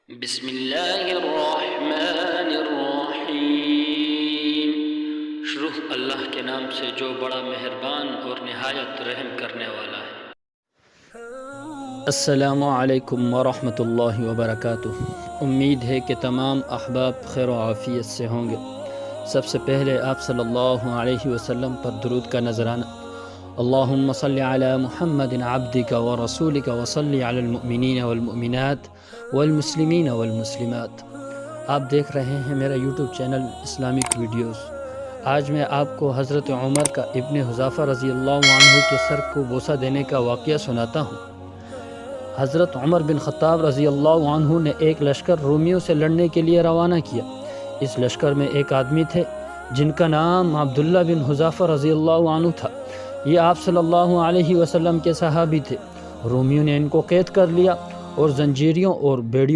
بسم اللہ الرحمن الرحیم۔ شروع اللہ کے نام سے جو بڑا مہربان اور نہایت رحم کرنے والا ہے۔ السلام علیکم ورحمۃ اللہ وبرکاتہ۔ امید ہے کہ تمام احباب خیر و عافیت سے ہوں گے۔ سب سے پہلے آپ صلی اللہ علیہ وسلم پر درود کا نذرانہ۔ اللہم صلی علی محمد عبدک ورسولک وصلی علی المؤمنین والمؤمنات والمسلمین والمسلمات۔ آپ دیکھ رہے ہیں میرا یوٹیوب چینل اسلامک ویڈیوز۔ آج میں آپ کو حضرت عمر کا ابن حذافہ رضی اللہ عنہ کے سر کو بوسہ دینے کا واقعہ سناتا ہوں۔ حضرت عمر بن خطاب رضی اللہ عنہ نے ایک لشکر رومیوں سے لڑنے کے لیے روانہ کیا۔ اس لشکر میں ایک آدمی تھے جن کا نام عبداللہ بن حذافہ رضی اللہ عنہ تھا۔ یہ آپ صلی اللہ علیہ وسلم کے صحابی تھے۔ رومیوں نے ان کو قید کر لیا اور زنجیروں اور بیڑیوں